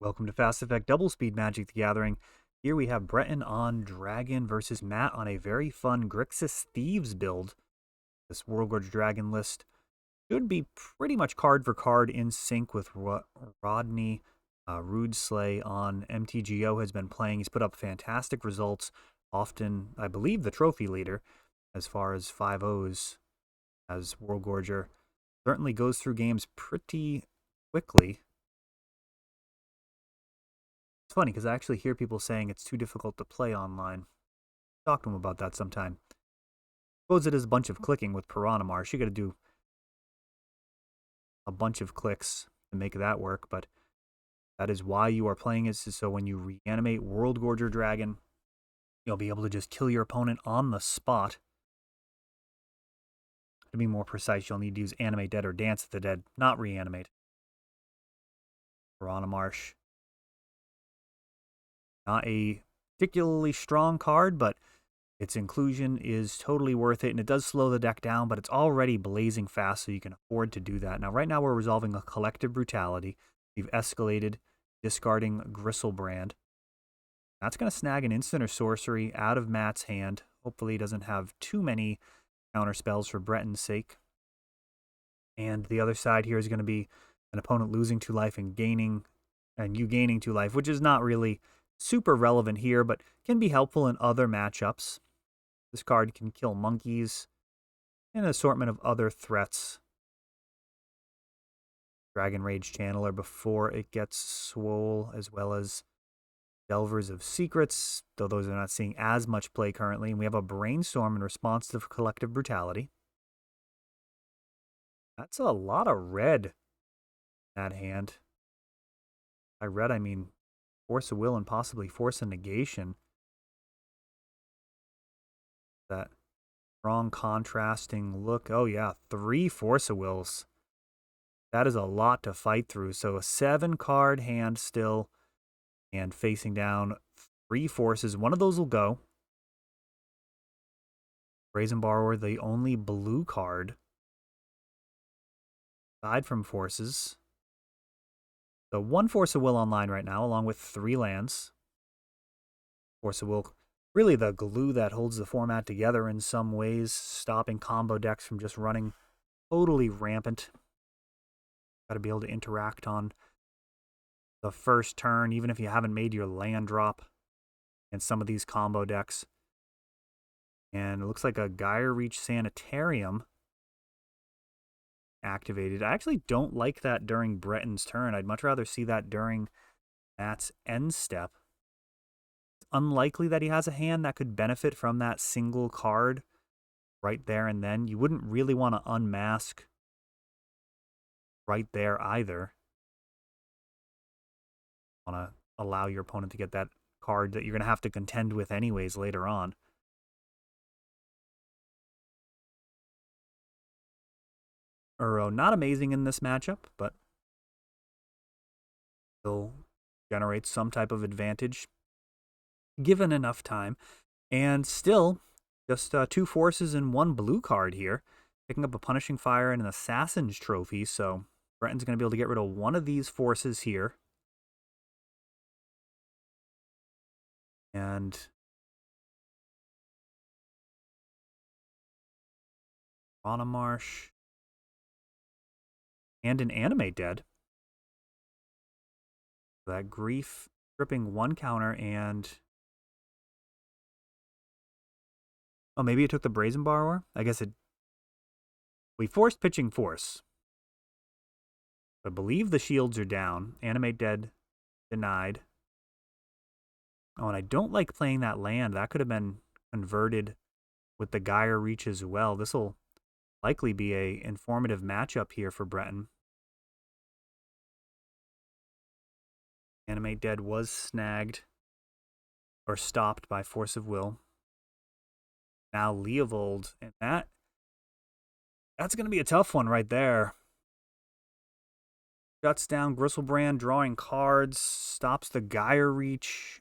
Welcome to Fast Effect Double Speed Magic the Gathering. Here we have Breton on Dragon versus Matt on a very fun Grixis Thieves build. This World Gorge Dragon list should be pretty much card for card in sync with what Rodney Rudesley on MTGO has been playing. He's put up fantastic results, often, I believe, the trophy leader as far as 5-0s as World Gorger. Certainly goes through games pretty quickly. It's funny because I actually hear people saying it's too difficult to play online. Talk to them about that sometime. Suppose it is a bunch of clicking with Piranha Marsh. You got to do a bunch of clicks to make that work, but that is why you are playing it. So when you reanimate World Gorger Dragon, you'll be able to just kill your opponent on the spot. To be more precise, you'll need to use Animate Dead or Dance of the Dead, not reanimate. Piranha Marsh. Not a particularly strong card, but its inclusion is totally worth it, and it does slow the deck down, but it's already blazing fast, so you can afford to do that. Now, right now, we're resolving a Collective Brutality. We've escalated, discarding Gristlebrand. That's going to snag an instant or sorcery out of Matt's hand. Hopefully, he doesn't have too many counter spells for Breton's sake. And the other side here is going to be an opponent losing 2 life and you gaining 2 life, which is not really super relevant here, but can be helpful in other matchups. This card can kill monkeys and an assortment of other threats. Dragon Rage Channeler before it gets swole, as well as Delvers of Secrets, though those are not seeing as much play currently. And we have a Brainstorm in response to Collective Brutality. That's a lot of red in that hand. By red, I mean Force of Will and possibly Force of Negation. That strong contrasting look. Oh yeah, 3 Force of Wills. That is a lot to fight through. So a 7-card hand still, and facing down 3 forces. One of those will go. Brazen Borrower, the only blue card aside from forces. So 1 Force of Will online right now, along with 3 lands. Force of Will, really the glue that holds the format together in some ways, stopping combo decks from just running totally rampant. Got to be able to interact on the first turn, even if you haven't made your land drop in some of these combo decks. And it looks like a Gyre Reach Sanitarium activated. I actually don't like that during Breton's turn. I'd much rather see that during Matt's end step. It's unlikely that he has a hand that could benefit from that single card right there and then. You wouldn't really want to unmask right there either. Want to allow your opponent to get that card that you're going to have to contend with anyways later on. Uro, not amazing in this matchup, but still generates some type of advantage given enough time. And still, just 2 forces and 1 blue card here. Picking up a Punishing Fire and an Assassin's Trophy, so Breton's going to be able to get rid of one of these forces here. And Piranha Marsh and an Animate Dead. That Grief tripping 1 counter and... oh, maybe it took the Brazen Borrower? I guess it... we forced pitching Force. I believe the shields are down. Animate Dead denied. Oh, and I don't like playing that land. That could have been converted with the Gyre Reach as well. This will likely be a informative matchup here for Breton. Animate Dead was snagged or stopped by Force of Will. Now Leovold, and that's going to be a tough one right there. Shuts down Gristlebrand, drawing cards, stops the Gyre Reach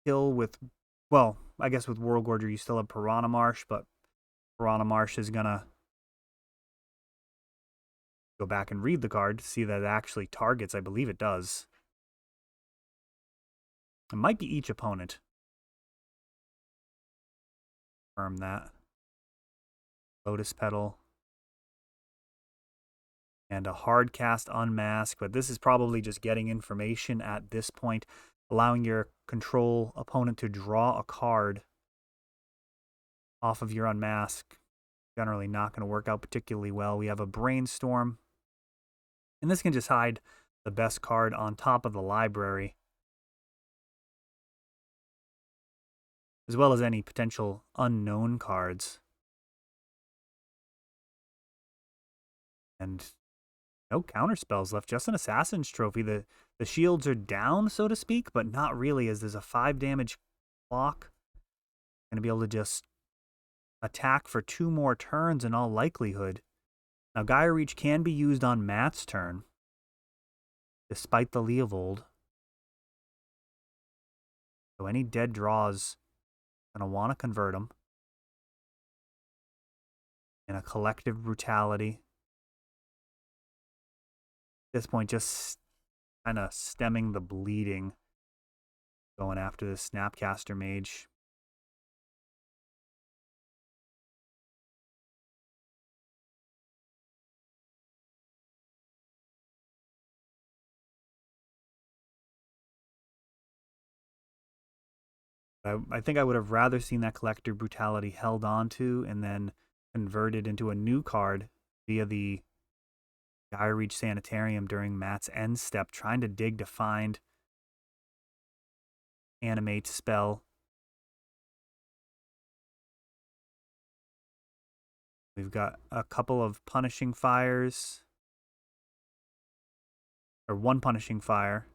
kill with, well, I guess with World Gorger you still have Piranha Marsh, but Piranha Marsh is going to go back and read the card to see that it actually targets. I believe it does. It might be each opponent. Confirm that. Lotus Petal. And a hard cast unmask, but this is probably just getting information at this point, allowing your control opponent to draw a card off of your unmask. Generally not going to work out particularly well. We have a Brainstorm, and this can just hide the best card on top of the library, as well as any potential unknown cards. And no counter spells left, just an Assassin's Trophy. The shields are down, so to speak, but not really, as there's a 5 damage clock. Going to be able to just attack for 2 more turns in all likelihood. Now, Gaia Reach can be used on Matt's turn, despite the Leovold. So any dead draws, going to want to convert them. And a Collective Brutality. At this point, just kind of stemming the bleeding, going after the Snapcaster Mage. I think I would have rather seen that Collector Brutality held onto and then converted into a new card via the Gaia Reach Sanitarium during Matt's end step, trying to dig to find Animate spell. We've got a couple of Punishing Fires, or one Punishing Fire.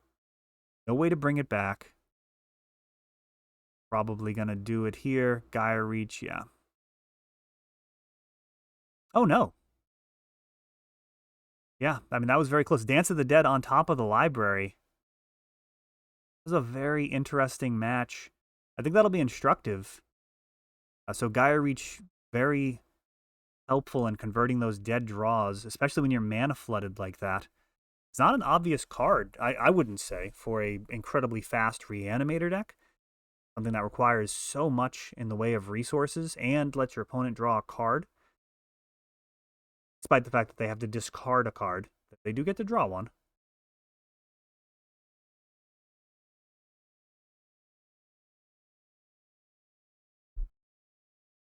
No way to bring it back. Probably going to do it here. Gaia Reach, yeah. Oh, no. Yeah, I mean, that was very close. Dance of the Dead on top of the library. This is a very interesting match. I think that'll be instructive. So Gaia Reach, very helpful in converting those dead draws, especially when you're mana flooded like that. It's not an obvious card, I wouldn't say, for a incredibly fast Reanimator deck. Something that requires so much in the way of resources and lets your opponent draw a card. Despite the fact that they have to discard a card, they do get to draw one.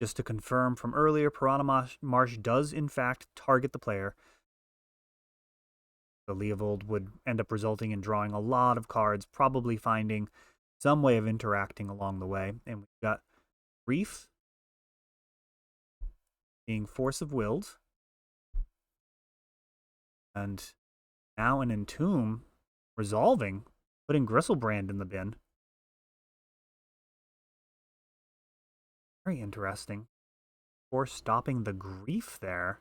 Just to confirm from earlier, Piranha Marsh does in fact target the player. The Leovold would end up resulting in drawing a lot of cards, probably finding some way of interacting along the way. And we've got Reef being Force of Willed. And now an Entomb resolving, putting Gristlebrand in the bin. Very interesting. Or stopping the Grief there.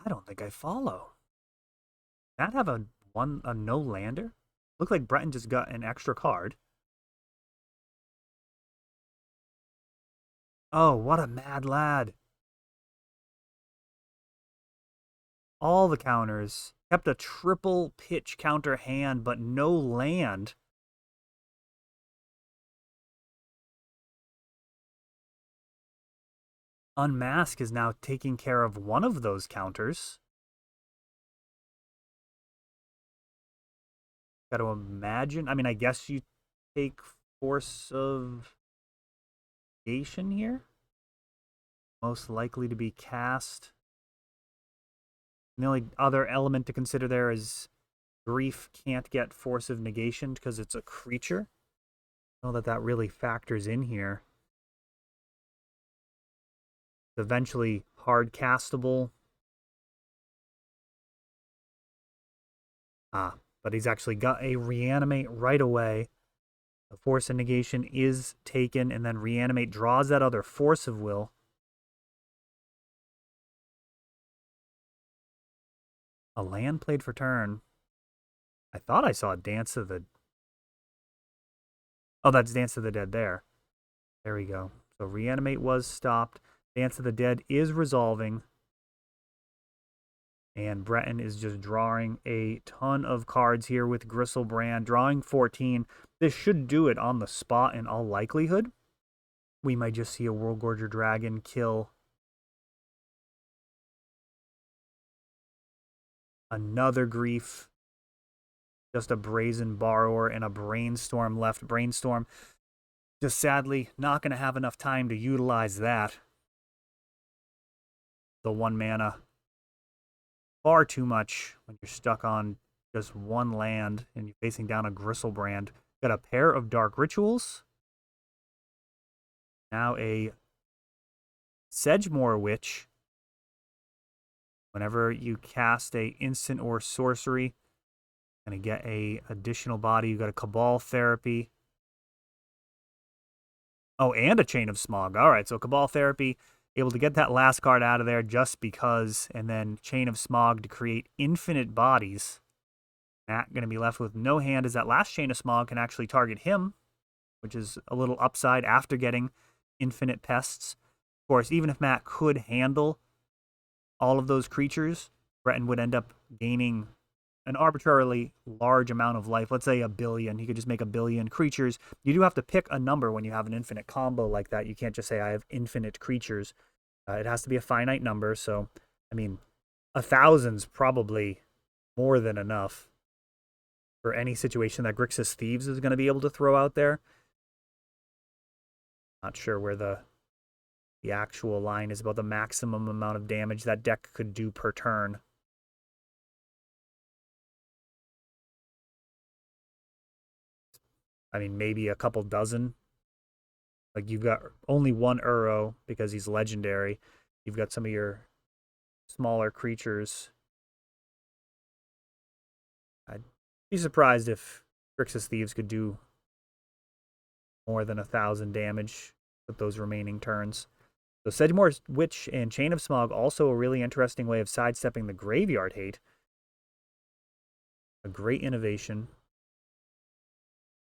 I don't think I follow. That have a no lander? Looked like Breton just got an extra card. Oh, what a mad lad. All the counters. Kept a triple pitch counter hand, but no land. Unmask is now taking care of one of those counters. Got to imagine. I mean, I guess you take Force of Negation here. Most likely to be cast. And the only other element to consider there is Grief can't get Force of Negation because it's a creature. I don't know that really factors in here. Eventually hard castable. But he's actually got a Reanimate right away. The Force of Negation is taken, and then Reanimate draws that other Force of Will. A land played for turn. I thought I saw Dance of the... Oh, that's Dance of the Dead there. There we go. So Reanimate was stopped. Dance of the Dead is resolving. And Breton is just drawing a ton of cards here with Gristlebrand, drawing 14. This should do it on the spot in all likelihood. We might just see a World Gorger Dragon kill another Grief. Just a Brazen Borrower and a Brainstorm left. Brainstorm just sadly not going to have enough time to utilize that. The 1 mana. Far too much when you're stuck on just 1 land and you're facing down a Gristlebrand. Got a pair of Dark Rituals. Now a Sedgemoor Witch. Whenever you cast a instant or sorcery, going to get a additional body. You got a Cabal Therapy. Oh, and a Chain of Smog. All right, so Cabal Therapy, able to get that last card out of there just because, and then Chain of Smog to create infinite bodies. Matt going to be left with no hand, as that last Chain of Smog can actually target him, which is a little upside after getting infinite pests. Of course, even if Matt could handle all of those creatures, Breton would end up gaining an arbitrarily large amount of life. Let's say 1 billion. He could just make 1 billion creatures. You do have to pick a number when you have an infinite combo like that. You can't just say I have infinite creatures. It has to be a finite number. So, I mean, 1,000's probably more than enough for any situation that Grixis Thieves is going to be able to throw out there. Not sure where the actual line is about the maximum amount of damage that deck could do per turn. I mean, maybe a couple dozen. Like, you've got only 1 Uro because he's legendary. You've got some of your smaller creatures. I'd be surprised if Grixis Thieves could do more than 1,000 damage with those remaining turns. So Sedgemoor Witch and Chain of Smog, also a really interesting way of sidestepping the graveyard hate. A great innovation.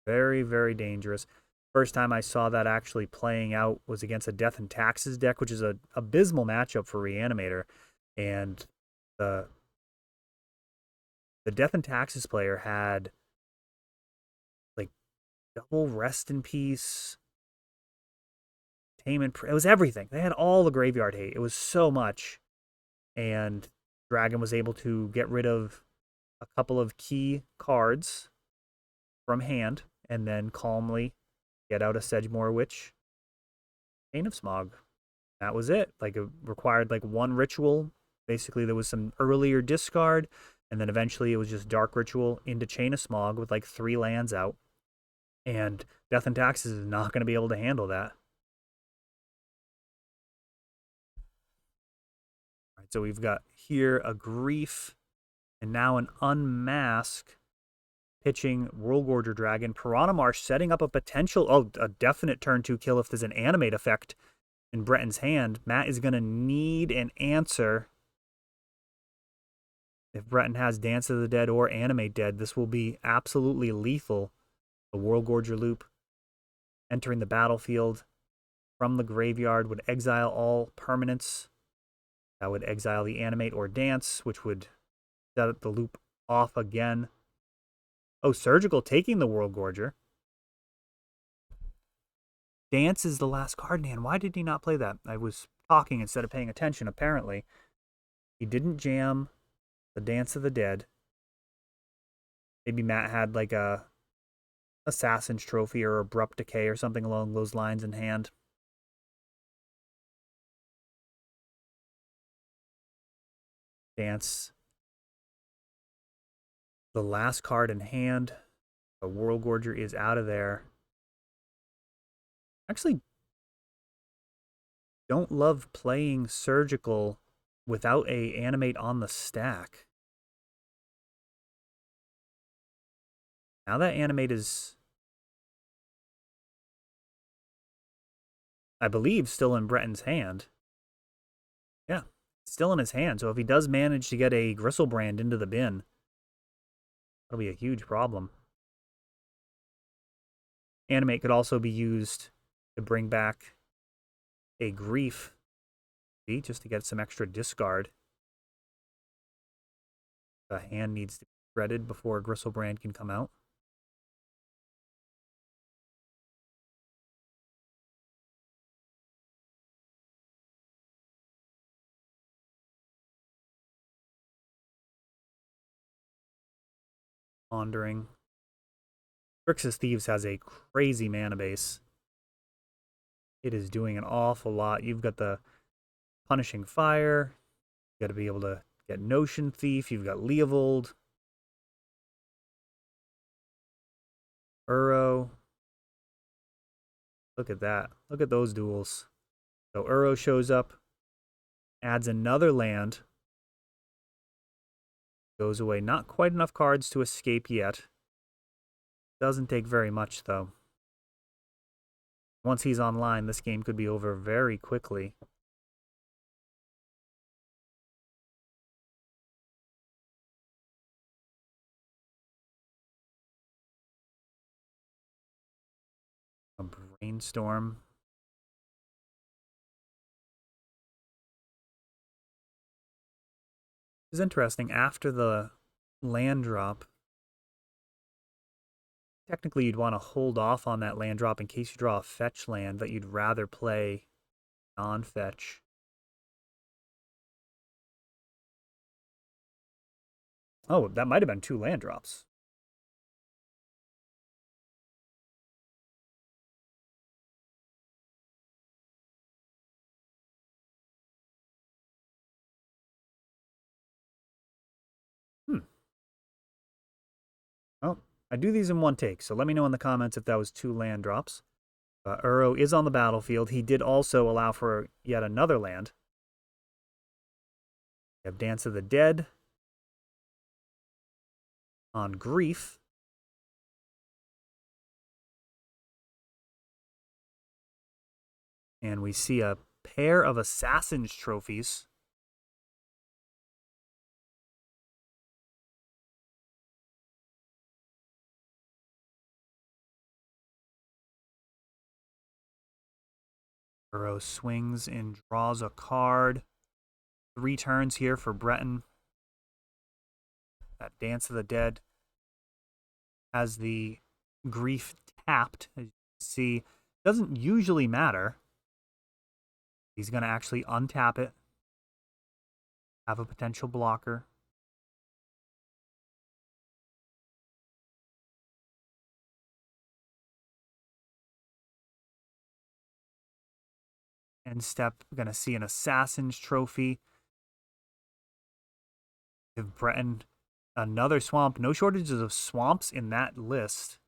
Very, very dangerous. First time I saw that actually playing out was against a Death and Taxes deck, which is an abysmal matchup for Reanimator. And the Death and Taxes player had like double Rest in Peace, It was everything. They had all the graveyard hate. It was so much. And Dragon was able to get rid of a couple of key cards from hand and then calmly get out a Sedgemoor Witch, Chain of Smog. That was it. Like, it required like 1 ritual. Basically, there was some earlier discard, and then eventually it was just Dark Ritual into Chain of Smog with like 3 lands out. And Death and Taxes is not going to be able to handle that. All right, so we've got here a Grief and now an Unmask pitching World Gorger Dragon. Piranha Marsh setting up a potential, a definite turn 2 kill if there's an animate effect in Breton's hand. Matt is going to need an answer. If Breton has Dance of the Dead or Animate Dead, this will be absolutely lethal. The World Gorger loop entering the battlefield from the graveyard would exile all permanents. That would exile the Animate or Dance, which would set the loop off again. Oh, Surgical taking the World Gorger. Dance is the last card in hand. Why did he not play that? I was talking instead of paying attention, apparently. He didn't jam the Dance of the Dead. Maybe Matt had like a Assassin's Trophy or Abrupt Decay or something along those lines in hand. Dance. The last card in hand. The World Gorger is out of there. Actually, don't love playing Surgical without a Animate on the stack. Now that Animate is, I believe, still in Breton's hand. Yeah, still in his hand. So if he does manage to get a Gristlebrand into the bin, that'll be a huge problem. Animate could also be used to bring back a Grief, just to get some extra discard. The hand needs to be shredded before Gristlebrand can come out. Pondering. Grixis Thieves has a crazy mana base. It is doing an awful lot. You've got the Punishing Fire. You got to be able to get Notion Thief. You've got Leovold. Uro. Look at that. Look at those duels. So Uro shows up, adds another land. Goes away. Not quite enough cards to escape yet. Doesn't take very much, though. Once he's online, this game could be over very quickly. A Brainstorm. It's interesting. After the land drop, technically you'd want to hold off on that land drop in case you draw a fetch land that you'd rather play non-fetch. Oh, that might have been 2 land drops. Oh, I do these in one take, so let me know in the comments if that was 2 land drops. Uro is on the battlefield. He did also allow for yet another land. We have Dance of the Dead on Grief. And we see a pair of Assassin's Trophies. Uro swings and draws a card. 3 turns here for Breton. That Dance of the Dead has the Grief tapped. As you see, doesn't usually matter. He's going to actually untap it. Have a potential blocker. End step, we're going to see an Assassin's Trophy. Give Breton another swamp. No shortages of swamps in that list.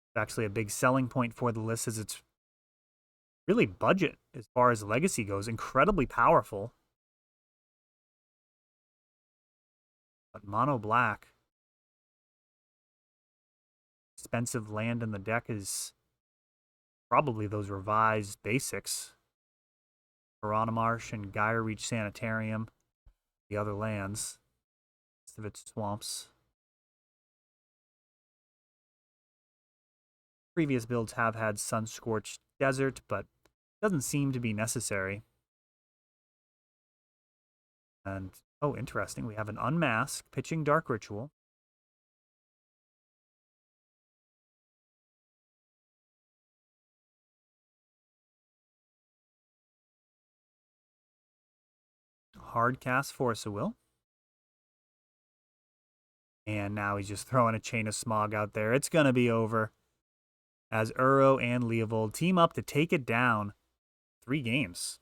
It's actually a big selling point for the list, as it's really budget as far as legacy goes. Incredibly powerful. But mono black. Expensive land in the deck is probably those revised basics. Piranha Marsh and Gyre Reach Sanitarium. The other lands. Most of its swamps. Previous builds have had Sun-Scorched Desert, but doesn't seem to be necessary. And, oh, interesting. We have an Unmask, pitching Dark Ritual. Hard cast Force of Will. And now he's just throwing a Chain of Smog out there. It's going to be over as Uro and Leovold team up to take it down 3 games.